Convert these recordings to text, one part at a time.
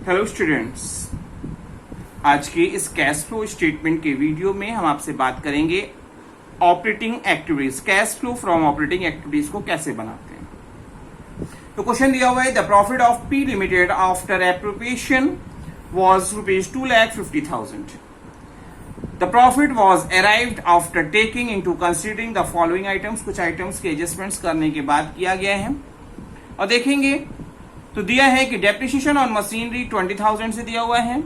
Hello students, आज के इस कैश फ्लो स्टेटमेंट के वीडियो में हम आपसे बात करेंगे operating activities, cash flow from operating activities को कैसे बनाते हैं। तो क्वेश्चन दिया हुआ है, the profit of P limited after appropriation was ₹250,000. The profit was arrived after taking into considering the following items. कुछ आइटम्स के एडजस्टमेंट्स करने के बाद किया गया है और देखेंगे तो दिया है कि डेप्रिसिएशन ऑन मशीनरी 20,000 से दिया हुआ है,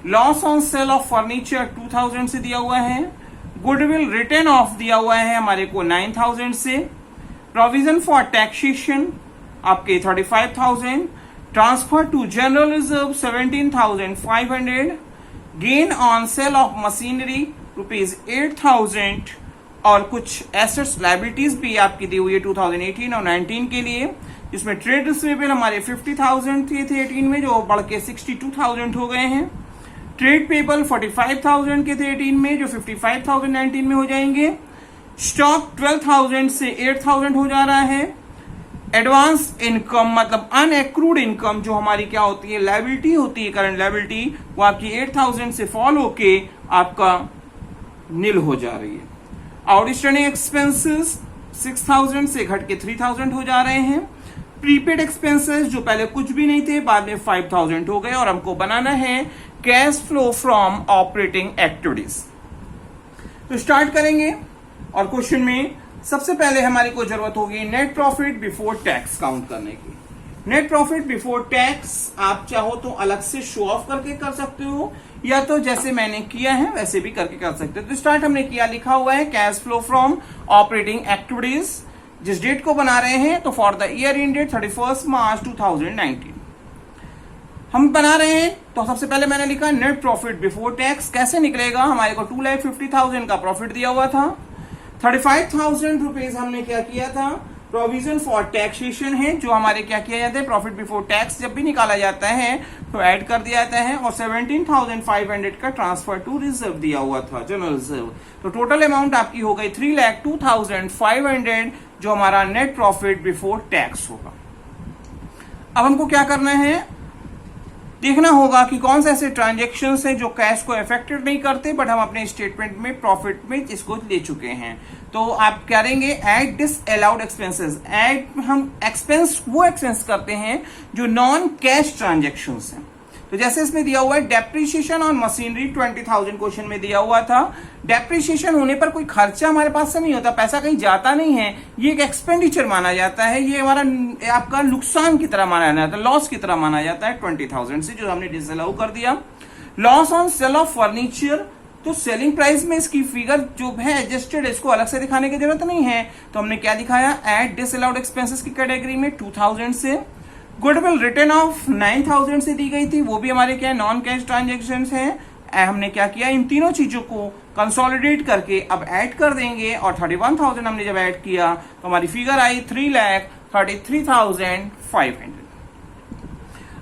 loss on sale of furniture 2,000 से दिया हुआ है, गुडविल रिटर्न ऑफ दिया हुआ है हमारे को 9,000 से, प्रोविजन फॉर टैक्सेशन आपके 35,000, transfer to general reserve 17,500, gain on sale of machinery ₹8,000 और कुछ एसेट्स लाइबिलिटीज भी आपकी दी हुई है 2018 और 19 के लिए, जिसमें ट्रेड रिसीवेबल हमारे 50,000 थे 18 में, जो बढ़ के 62,000 हो गए हैं। ट्रेड पेबल 45,000 के थे 18 में, जो 55,000 19 में हो जाएंगे। स्टॉक 12,000 से 8,000 हो जा रहा है। एडवांस इनकम मतलब अनएक्रूड इनकम जो हमारी क्या होती है, लायबिलिटी होती है, करंट लायबिलिटी, वो आपकी 8,000 से फॉल होके आपका नील हो जा रही है। आउटस्टैंडिंग एक्सपेंसेस 6,000 से घट के 3,000 हो जा रहे हैं। प्रीपेड एक्सपेंसेस जो पहले कुछ भी नहीं थे, बाद में 5,000 हो गए और हमको बनाना है cash flow from operating activities. तो स्टार्ट करेंगे और क्वेश्चन में सबसे पहले हमारी को जरूरत होगी net profit before tax count करने की। नेट प्रॉफिट बिफोर टैक्स आप चाहो तो अलग से शो ऑफ करके कर सकते हो, या तो जैसे मैंने किया है वैसे भी करके कर सकते हो। तो स्टार्ट हमने किया, लिखा हुआ है cash flow from operating activities. जिस डेट को बना रहे हैं तो for the year ended 31 March 2019 हम बना रहे हैं। तो सबसे पहले मैंने लिखा नेट प्रॉफिट बिफोर टैक्स कैसे निकलेगा। हमारे को 2,50,000 का प्रॉफिट दिया हुआ था, 35,000 रुपीज हमने क्या किया था, प्रोविजन फॉर टैक्सेशन है, जो हमारे क्या किया जाता है, प्रॉफिट बिफोर टैक्स जब भी निकाला जाता है तो ऐड कर दिया जाता है, और 17,500 का ट्रांसफर टू रिजर्व दिया हुआ था, जनरल रिजर्व। तो टोटल अमाउंट आपकी हो गई 3,02,500, जो हमारा नेट प्रॉफिट बिफोर टैक्स होगा। अब हमको क्या करना है, देखना होगा कि कौन से ऐसे ट्रांजेक्शन्स हैं जो कैश को अफेक्टेड नहीं करते, बट हम अपने स्टेटमेंट में प्रॉफिट में इसको ले चुके हैं। तो आप करेंगे ऐड डिसअलाउड एक्सपेंसेस। ऐड हम एक्सपेंस वो एक्सपेंस करते हैं जो नॉन कैश ट्रांजेक्शन्स हैं। तो जैसे इसमें दिया हुआ है डेप्रिसिएशन ऑन मशीनरी 20,000 क्वेश्चन में दिया हुआ था। डेप्रिसिएशन होने पर कोई खर्चा हमारे पास से नहीं होता, पैसा कहीं जाता नहीं है, ये एक एक्सपेंडिचर माना जाता है, ये हमारा आपका नुकसान की तरह माना जाता है, लॉस की तरह माना जाता है 20,000 से, जो हमने डिसअलाउ कर दिया। Loss on sale of furniture, तो सेलिंग प्राइस में इसकी फिगर जो है एडजस्टेड, इसको अलग से दिखाने की जरूरत नहीं है, तो हमने क्या दिखाया, एड डिसअलाउड एक्सपेंसेस की कैटेगरी में 2,000 से। गुडविल रिटर्न ऑफ 9,000 से दी गई थी, वो भी हमारे क्या नॉन कैश ट्रांजेक्शन हैं। हमने क्या किया, इन तीनों चीजों को कंसोलिडेट करके अब ऐड कर देंगे, और 31,000 हमने जब ऐड किया तो हमारी फिगर आई 3,33,500।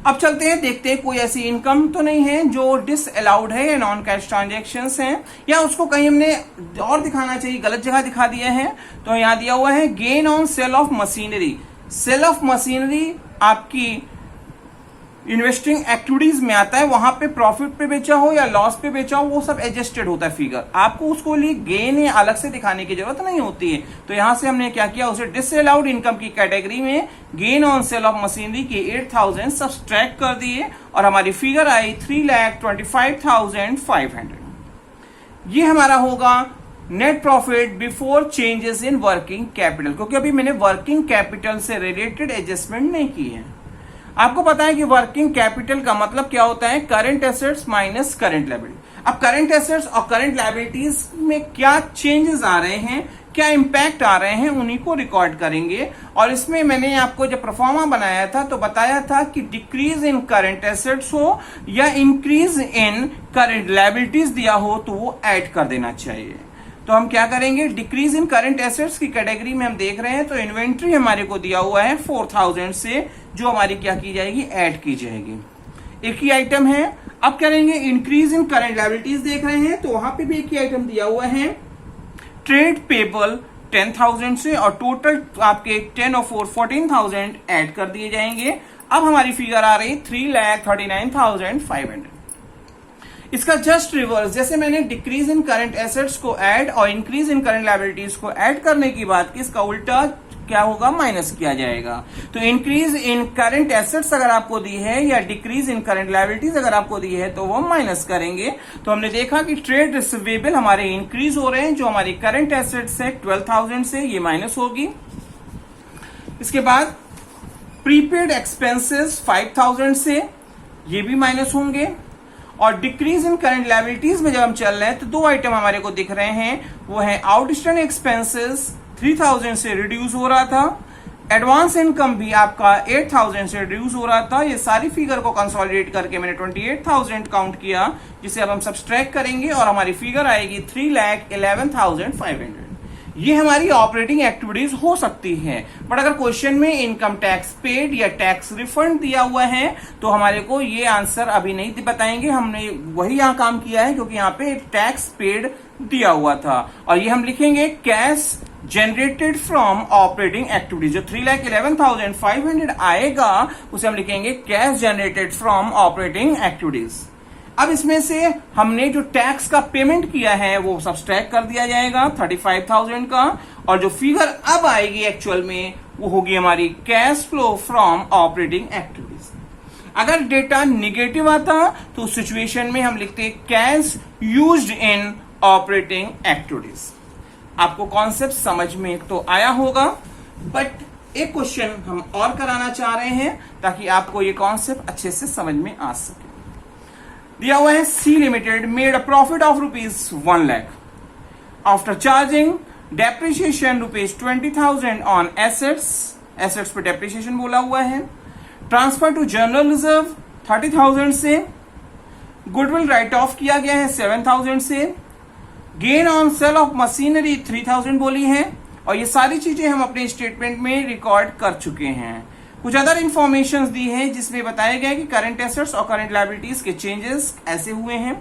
अब चलते हैं, देखते हैं कोई ऐसी इनकम तो नहीं है जो डिसअलाउड है या नॉन कैश ट्रांजेक्शन्स हैं, या उसको कहीं हमने और दिखाना चाहिए, गलत जगह दिखा दिया है। तो यहां दिया हुआ है gain on sale of machinery. Sale of machinery आपकी इन्वेस्टिंग एक्टिविटीज में आता है, वहां पे प्रॉफिट पे बेचा हो या लॉस पे बेचा हो, वो सब एडजस्टेड होता है फिगर। आपको उसको लिए गेन या अलग से दिखाने की जरूरत नहीं होती है। तो यहां से हमने क्या किया, उसे डिसअलाउड इनकम की कैटेगरी में gain on sale of machinery के 8,000 सब्सट्रैक्ट कर दिए, और हमारी फिगर आई 3,25,500। ये हमारा होगा net profit before changes in working capital, क्योंकि अभी मैंने वर्किंग कैपिटल से रिलेटेड एडजस्टमेंट नहीं की है। आपको पता है कि वर्किंग कैपिटल का मतलब क्या होता है, current assets minus current liability. अब करंट एसेट्स और करंट लायबिलिटीज में क्या चेंजेस आ रहे हैं, क्या इंपैक्ट आ रहे हैं, उन्हीं को रिकॉर्ड करेंगे। और इसमें मैंने आपको जब परफॉर्मा बनाया था तो बताया था कि डिक्रीज इन करंट एसेट्स हो या इंक्रीज इन करंट लायबिलिटीज दिया हो तो वो ऐड कर देना चाहिए। तो हम क्या करेंगे, डिक्रीज इन करंट एसेट्स की कैटेगरी में हम देख रहे हैं, तो इन्वेंट्री हमारे को दिया हुआ है 4,000 से, जो हमारी क्या की जाएगी, ऐड की जाएगी। एक ही आइटम है। अब करेंगे इंक्रीज इन करंट लायबिलिटीज देख रहे हैं, तो वहां पे भी एक ही आइटम दिया हुआ है, ट्रेड पेबल 10,000 से, और टोटल आपके 10 और 4 14,000 ऐड कर दिए जाएंगे। अब हमारी फिगर आ रही 3,39,500। इसका जस्ट रिवर्स, जैसे मैंने डिक्रीज इन करंट एसेट्स को ऐड और इंक्रीज इन करंट लायबिलिटीज को ऐड करने की बात की, इसका उल्टा क्या होगा, माइनस किया जाएगा। तो इंक्रीज इन करंट एसेट्स अगर आपको दी है या डिक्रीज इन करंट लायबिलिटीज अगर आपको दी है तो वो माइनस करेंगे। तो हमने देखा कि ट्रेड रिसीवेबल हमारे इंक्रीज हो रहे हैं, जो हमारी करंट एसेट्स है 12,000 से, ये माइनस होगी। इसके बाद प्रीपेड एक्सपेंसेस 5,000 से, ये भी माइनस होंगे। और डिक्रीज इन करंट लायबिलिटीज में जब हम चल रहे हैं तो दो आइटम हमारे को दिख रहे हैं, वो है आउटस्टैंडिंग एक्सपेंसेस 3,000 से रिड्यूस हो रहा था, एडवांस इनकम भी आपका 8,000 से रिड्यूस हो रहा था। ये सारी फिगर को कंसोलिडेट करके मैंने 28,000 काउंट किया, जिसे अब हम सब्सट्रैक्ट करेंगे और हमारी फिगर आएगी 3,11,500। ये हमारी ऑपरेटिंग एक्टिविटीज हो सकती है। बट अगर क्वेश्चन में इनकम टैक्स पेड या टैक्स रिफंड दिया हुआ है तो हमारे को ये आंसर अभी नहीं बताएंगे। हमने वही यहां काम किया है क्योंकि यहाँ पे टैक्स पेड दिया हुआ था। और ये हम लिखेंगे cash generated from operating activities. जो 3,11,500 आएगा उसे हम लिखेंगे cash generated from operating activities. अब इसमें से हमने जो टैक्स का पेमेंट किया है वो सब्सट्रैक्ट कर दिया जाएगा 35,000 का, और जो फिगर अब आएगी एक्चुअल में वो होगी हमारी cash flow from operating activities. अगर डेटा निगेटिव आता तो उस सिचुएशन में हम लिखते cash used in operating activities. आपको कॉन्सेप्ट समझ में तो आया होगा, बट एक क्वेश्चन हम और कराना चाह रहे हैं ताकि आपको ये कॉन्सेप्ट अच्छे से समझ में आ सके। दिया हुआ है C limited made a profit of ₹1 lakh after charging depreciation ₹20,000 on assets. Assets पे डेप्रिसिएशन बोला हुआ है। ट्रांसफर टू जनरल रिजर्व 30,000 से, गुडविल राइट ऑफ किया गया है 7,000 से, gain on sale of machinery 3,000 बोली है। और ये सारी चीजें हम अपने स्टेटमेंट में रिकॉर्ड कर चुके हैं। कुछ अदर इंफॉर्मेशन दी है जिसमें बताया गया कि करंट एसेट्स और करंट लायबिलिटीज के चेंजेस ऐसे हुए हैं।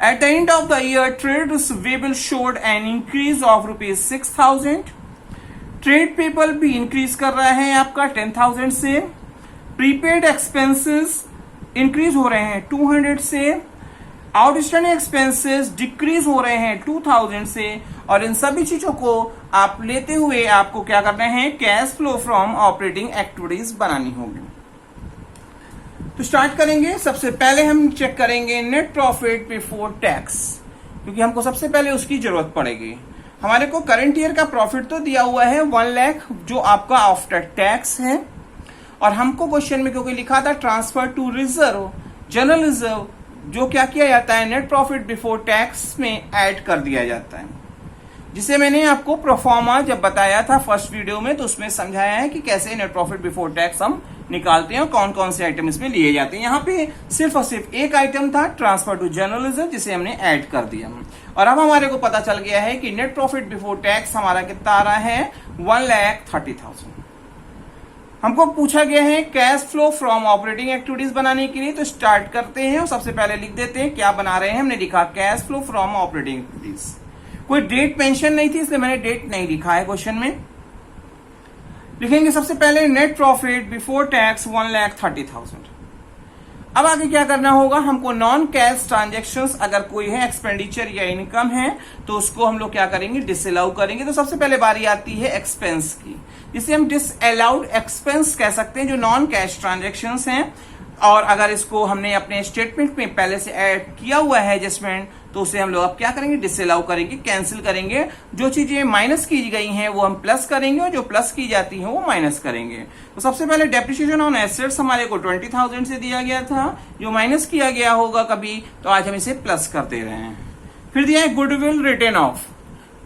At the end of the year trade receivable showed an increase of ₹6,000। Trade payable भी इंक्रीज कर रहा है आपका 10,000 से। प्रीपेड एक्सपेंसेस इंक्रीज हो रहे हैं 200 से। आउटस्टैंडिंग एक्सपेंसेस डिक्रीज हो रहे हैं 2,000 से। और इन सभी चीजों को आप लेते हुए आपको क्या करना है, cash flow from operating activities बनानी होगी। तो स्टार्ट करेंगे। सबसे पहले हम चेक करेंगे नेट प्रॉफिट बिफोर टैक्स, क्योंकि हमको सबसे पहले उसकी जरूरत पड़ेगी। हमारे को करंट ईयर का प्रॉफिट तो दिया हुआ है 1 लाख, जो आपका आफ्टर टैक्स है। और हमको क्वेश्चन में क्योंकि लिखा था transfer to reserve, general reserve, जो क्या किया जाता है नेट प्रॉफिट बिफोर टैक्स में ऐड कर दिया जाता है, जिसे मैंने आपको प्रोफॉर्मा जब बताया था फर्स्ट वीडियो में तो उसमें समझाया है कि कैसे नेट प्रॉफिट बिफोर टैक्स हम निकालते हैं और कौन कौन से आइटम इसमें लिए जाते हैं। यहाँ पे सिर्फ और सिर्फ एक आइटम था ट्रांसफर टू जनरल रिजर्व, जिसे हमने ऐड कर दिया। और अब हमारे को पता चल गया है कि नेट प्रॉफिट बिफोर टैक्स हमारा कितना आ रहा है 1,30,000। हमको पूछा गया है cash flow from operating activities बनाने के लिए, तो स्टार्ट करते हैं और सबसे पहले लिख देते हैं क्या बना रहे हैं। हमने लिखा cash flow from operating activities. कोई डेट मेंशन नहीं थी इसलिए मैंने डेट नहीं लिखा है क्वेश्चन में। लिखेंगे सबसे पहले नेट प्रॉफिट बिफोर टैक्स 1,30,000। अब आगे क्या करना होगा, हमको नॉन कैश ट्रांजेक्शन्स अगर कोई है, एक्सपेंडिचर या इनकम है, तो उसको हम लोग क्या करेंगे, डिसअलाउ करेंगे। तो सबसे पहले बारी आती है एक्सपेंस की, जिसे हम डिसअलाउड एक्सपेंस कह सकते हैं, जो नॉन कैश ट्रांजेक्शन्स हैं। और अगर इसको हमने अपने स्टेटमेंट में पहले से ऐड किया हुआ है एडजस्टमेंट, तो उसे हम लोग अब क्या करेंगे, डिसअलाउ करेंगे, कैंसिल करेंगे। जो चीजें माइनस की गई हैं वो हम प्लस करेंगे और जो प्लस की जाती हैं वो माइनस करेंगे। तो सबसे पहले डेप्रिसिएशन ऑन एसेट्स हमारे को 20,000 से दिया गया था, जो माइनस किया गया होगा कभी, तो आज हम इसे प्लस करते रहे हैं। फिर दिया है goodwill return of.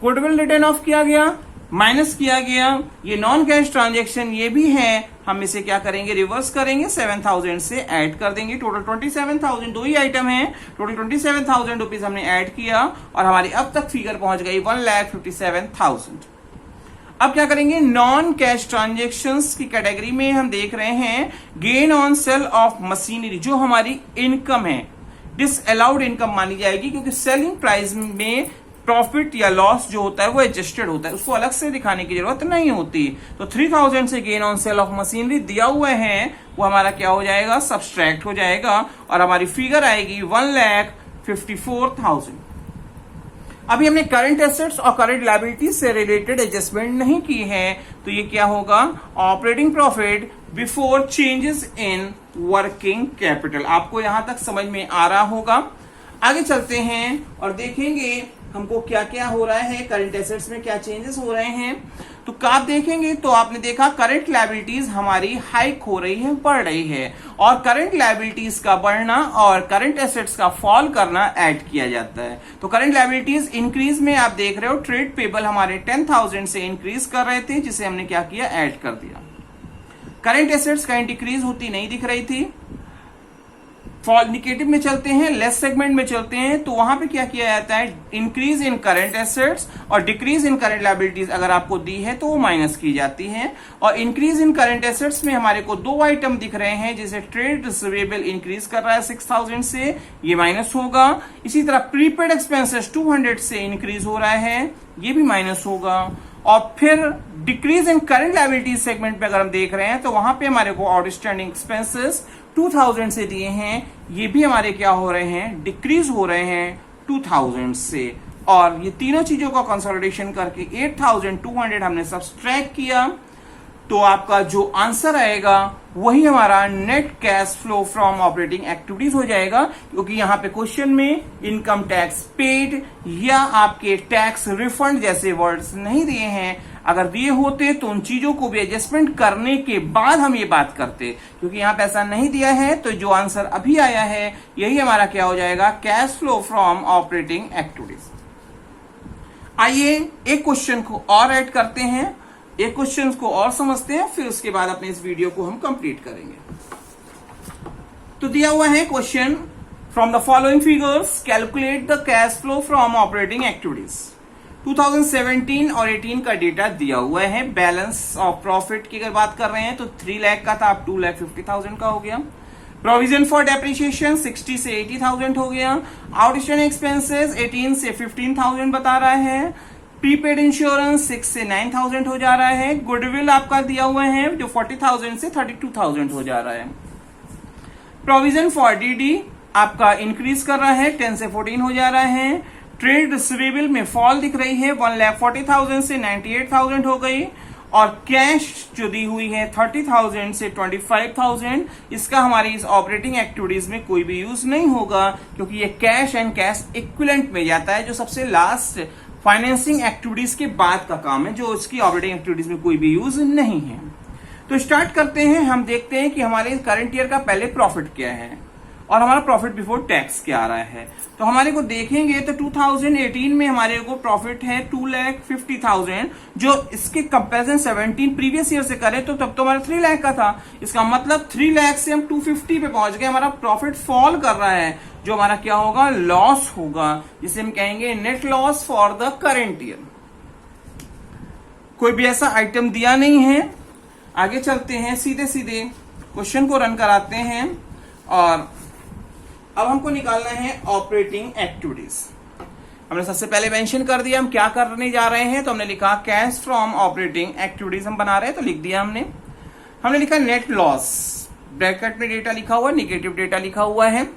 Goodwill return of किया गया, माइनस किया गया। ये नॉन कैश ट्रांजेक्शन ये भी है, हम इसे क्या करेंगे, रिवर्स करेंगे, 7,000 से ऐड कर देंगे। टोटल 27,000, दो ही आइटम है, टोटल 27,000 रुपीज हमने ऐड किया और हमारी अब तक फिगर पहुंच गई 1,57,000। अब क्या करेंगे, नॉन कैश ट्रांजेक्शन्स की कैटेगरी में हम देख रहे हैं gain on sale of machinery, जो हमारी इनकम है, डिसअलाउड इनकम मानी जाएगी, क्योंकि सेलिंग प्राइस में प्रॉफिट या लॉस जो होता है वो एडजस्टेड होता है, उसको अलग से दिखाने की जरूरत नहीं होती। तो 3000 से gain on sale of machinery दिया हुआ है वो हमारा क्या हो जाएगा, सब्सट्रैक्ट हो जाएगा और हमारी फिगर आएगी 1,54,000। अभी हमने करंट एसेट्स और करंट लायबिलिटीज से रिलेटेड एडजस्टमेंट नहीं की है, तो ये क्या होगा, operating profit before changes in working capital. आपको यहां तक समझ में आ रहा होगा। आगे चलते हैं और देखेंगे हमको क्या क्या हो रहा है, करंट एसेट्स में क्या चेंजेस हो रहे हैं। तो आप देखेंगे तो आपने देखा करंट लायबिलिटीज हमारी हाइक हो रही है, बढ़ रही है, और करंट लायबिलिटीज का बढ़ना और करंट एसेट्स का फॉल करना ऐड किया जाता है। तो करंट लायबिलिटीज इंक्रीज में आप देख रहे हो ट्रेड पेबल हमारे 10,000 से इंक्रीज कर रहे थे, जिसे हमने क्या किया, ऐड कर दिया। करंट एसेट्स का इंक्रीज होती नहीं दिख रही थी। फॉल निगेटिव में चलते हैं, लेस सेगमेंट में चलते हैं, तो वहां पे क्या किया जाता है, इंक्रीज इन करंट एसेट्स और डिक्रीज इन करंट लायबिलिटीज अगर आपको दी है तो वो माइनस की जाती है। और इंक्रीज इन करंट एसेट्स में हमारे को दो आइटम दिख रहे हैं, जैसे ट्रेड रिसीवेबल इंक्रीज कर रहा है 6,000 से, ये माइनस होगा। इसी तरह प्रीपेड एक्सपेंसेस 200 से इंक्रीज हो रहा है, ये भी माइनस होगा। और फिर decrease in current liabilities segment पे अगर हम देख रहे हैं तो वहां पे हमारे को आउटस्टैंडिंग एक्सपेंसेस 2,000 से दिए हैं, ये भी हमारे क्या हो रहे हैं, डिक्रीज हो रहे हैं 2,000 से। और ये तीनों चीजों का कंसोलिडेशन करके 8,200 हमने सब्सट्रैक्ट किया, तो आपका जो आंसर आएगा वही हमारा net cash flow from operating activities हो जाएगा। क्योंकि यहां पे क्वेश्चन में इनकम टैक्स पेड या आपके टैक्स रिफंड जैसे वर्ड्स नहीं दिए हैं। अगर दिए होते तो उन चीजों को भी एडजस्टमेंट करने के बाद हम ये बात करते, क्योंकि यहां पे ऐसा नहीं दिया है। तो जो आंसर अभी आया है यही हमारा क्या हो जाएगा, cash flow from operating activities. आइए एक क्वेश्चन को और ऐड करते हैं, एक क्वेश्चन को और समझते हैं, फिर उसके बाद अपने इस वीडियो को हम कंप्लीट करेंगे। तो दिया हुआ है question, from the following figures calculate the cash flow from operating activities. 2017 और 18 का डेटा दिया हुआ है। बैलेंस ऑफ प्रॉफिट की अगर बात कर रहे हैं तो 3 लाख का था, अब 2,50,000 का हो गया। प्रोविजन फॉर डेप्रिसिएशन 60 से 80,000 हो गया। आउटस्टैंडिंग एक्सपेंसेस 18 से 15,000 बता रहा है। प्रीपेड इंश्योरेंस 6 से 9,000 हो जा रहा है। गुडविल आपका दिया हुआ है जो 40,000 से 32,000 हो जा रहा है। प्रोविजन फॉर डीडी आपका इंक्रीज कर रहा है, 10 से 14 हो जा रहा है। ट्रेड रिसीवेबल में फॉल दिख रही है, 1,40,000 से 98,000 हो गई। और कैश जो दी हुई है 30,000 से 25,000, इसका हमारी इस ऑपरेटिंग एक्टिविटीज में कोई भी यूज नहीं होगा, क्योंकि ये कैश एंड कैश इक्विवेलेंट में जाता है, जो सबसे लास्ट फाइनेंसिंग एक्टिविटीज के बाद का काम है, जो इसकी ऑपरेटिंग एक्टिविटीज में कोई भी यूज नहीं है। तो स्टार्ट करते हैं, हम देखते हैं कि हमारे करंट ईयर का पहले प्रॉफिट क्या है और हमारा प्रॉफिट बिफोर टैक्स क्या आ रहा है। तो हमारे को देखेंगे तो 2018 में हमारे को प्रॉफिट है 2,50,000, जो इसके कंपैरिजन 17 प्रीवियस ईयर से करें तो तब तो हमारा 3 लाख का था। इसका मतलब 3 लाख से हम 250 पे पहुंच गए, हमारा प्रॉफिट फॉल कर रहा है, जो हमारा क्या होगा, लॉस होगा, जिसे हम कहेंगे net loss for the current year. कोई भी ऐसा आइटम दिया नहीं है। आगे चलते हैं, सीधे सीधे क्वेश्चन को रन कराते हैं और अब हमको निकालना है ऑपरेटिंग एक्टिविटीज। हमने सबसे पहले मेंशन कर दिया हम क्या करने जा रहे हैं, तो हमने लिखा कैश फ्रॉम ऑपरेटिंग एक्टिविटीज हम बना रहे हैं, तो लिख दिया हमने लिखा नेट लॉस, ब्रैकेट में डेटा लिखा हुआ, निगेटिव डेटा लिखा हुआ है।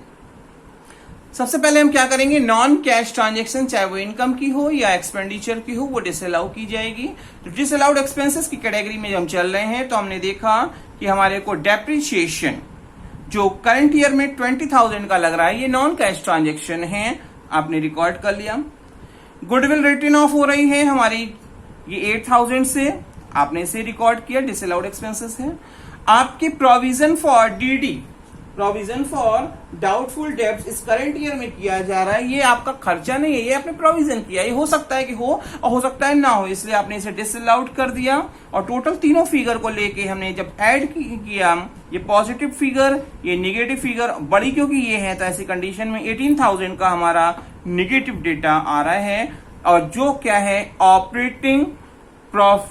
सबसे पहले हम क्या करेंगे, नॉन कैश ट्रांजेक्शन चाहे वो इनकम की हो या एक्सपेंडिचर की हो वो डिसअलाउ की जाएगी। तो डिसअलाउड एक्सपेंसेस की कैटेगरी में हम चल रहे हैं, तो हमने देखा कि हमारे को डेप्रिसिएशन जो करंट ईयर में 20,000 का लग रहा है, ये नॉन कैश ट्रांजेक्शन है, आपने रिकॉर्ड कर लिया। गुडविल रिटर्न ऑफ हो रही है हमारी ये 8,000 से, आपने इसे रिकॉर्ड किया, डिसअलाउड एक्सपेंसेस है। आपके provision for DD, provision for doubtful debts इस करंट ईयर में किया जा रहा है, ये आपका खर्चा नहीं है, ये आपने प्रोविजन किया, ये हो सकता है कि हो और हो सकता है ना हो, इसलिए आपने इसे डिसअलाउड कर दिया। और टोटल तीनों फिगर को लेके हमने जब ऐड किया, ये पॉजिटिव फिगर, ये निगेटिव फिगर बड़ी क्योंकि ये है, तो ऐसी कंडीशन में 18,000 का हमारा निगेटिव डेटा आ रहा है। और जो क्या है, operating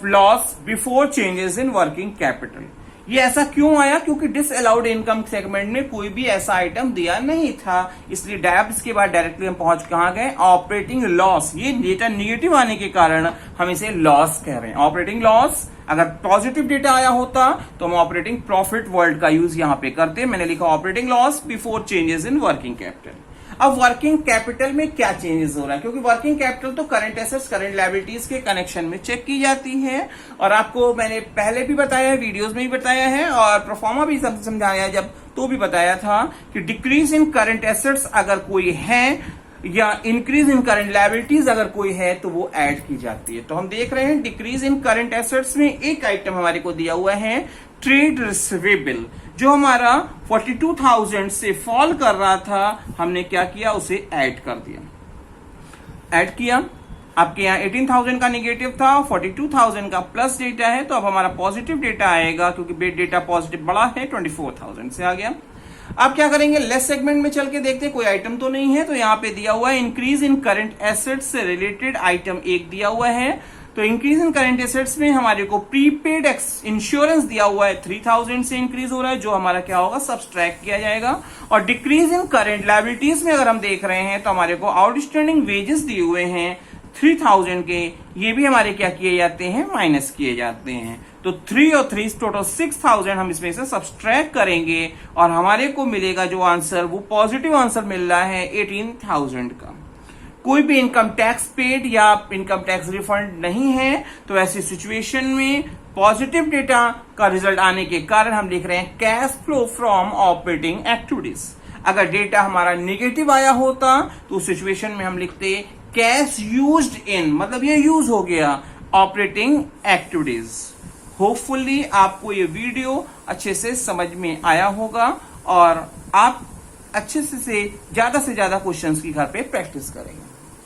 loss before changes in working capital, ये ऐसा क्यों आया? क्योंकि डिसअलाउड इनकम सेगमेंट में कोई भी ऐसा आइटम दिया नहीं था, इसलिए डेब्ट्स के बाद डायरेक्टली हम पहुंच कहां गए? Operating loss. ये डेटा निगेटिव आने के कारण हम इसे लॉस कह रहे हैं, ऑपरेटिंग लॉस। अगर पॉजिटिव डेटा आया होता तो हम ऑपरेटिंग प्रॉफिट वर्ड का यूज यहां पे करते। मैंने लिखा operating loss before changes in working capital. अब वर्किंग कैपिटल में क्या चेंजेस हो रहा है? क्योंकि वर्किंग कैपिटल तो करंट एसेट्स करंट लायबिलिटीज के कनेक्शन में चेक की जाती है, और आपको मैंने पहले भी बताया है, वीडियोस में भी बताया है, और प्रोफॉर्मा भी समझाया जब तो भी बताया था कि डिक्रीज इन करंट एसेट्स अगर कोई है या इंक्रीज इन करंट लायबिलिटीज अगर कोई है तो वो ऐड की जाती है। तो हम देख रहे हैं डिक्रीज इन करंट एसेट्स में एक आइटम हमारे को दिया हुआ है ट्रेड रिसीवेबल, जो हमारा 42,000 से फॉल कर रहा था, हमने क्या किया? उसे ऐड कर दिया, ऐड किया। आपके यहाँ 18,000 का निगेटिव था, 42,000 का प्लस डेटा है, तो अब हमारा पॉजिटिव डेटा आएगा, क्योंकि डेटा पॉजिटिव बड़ा है, 24,000 से आ गया। अब क्या करेंगे? लेस सेगमेंट में चल के देखते हैं, कोई आइटम तो नहीं है, तो यहाँ पे दिया हुआ है इंक्रीज इन करंट एसेट्स से रिलेटेड आइटम एक दिया हुआ है। तो इंक्रीज इन करंट एसेट्स में हमारे को प्रीपेड इंश्योरेंस दिया हुआ है, 3,000 से इंक्रीज हो रहा है, जो हमारा क्या होगा? सब्सट्रैक्ट किया जाएगा। और डिक्रीज इन करंट लायबिलिटीज में अगर हम देख रहे हैं तो हमारे को आउटस्टैंडिंग वेजेस दिए हुए हैं 3,000 के, ये भी हमारे क्या किए जाते हैं? माइनस किए जाते हैं। तो 3 और 3 टोटल 6,000 हम इसमें से सब्सट्रैक्ट करेंगे और हमारे को मिलेगा जो आंसर, वो पॉजिटिव आंसर मिल रहा है 18,000 का। कोई भी इनकम टैक्स पेड या इनकम टैक्स रिफंड नहीं है, तो ऐसी सिचुएशन में पॉजिटिव डेटा का रिजल्ट आने के कारण हम लिख रहे हैं cash flow from operating activities. अगर डेटा हमारा नेगेटिव आया होता तो उस सिचुएशन में हम लिखते कैश यूज्ड इन, मतलब ये यूज हो गया ऑपरेटिंग एक्टिविटीज। होपफुली आपको ये वीडियो अच्छे से समझ में आया होगा और आप अच्छे से ज्यादा क्वेश्चंस की घर पे प्रैक्टिस करेंगे।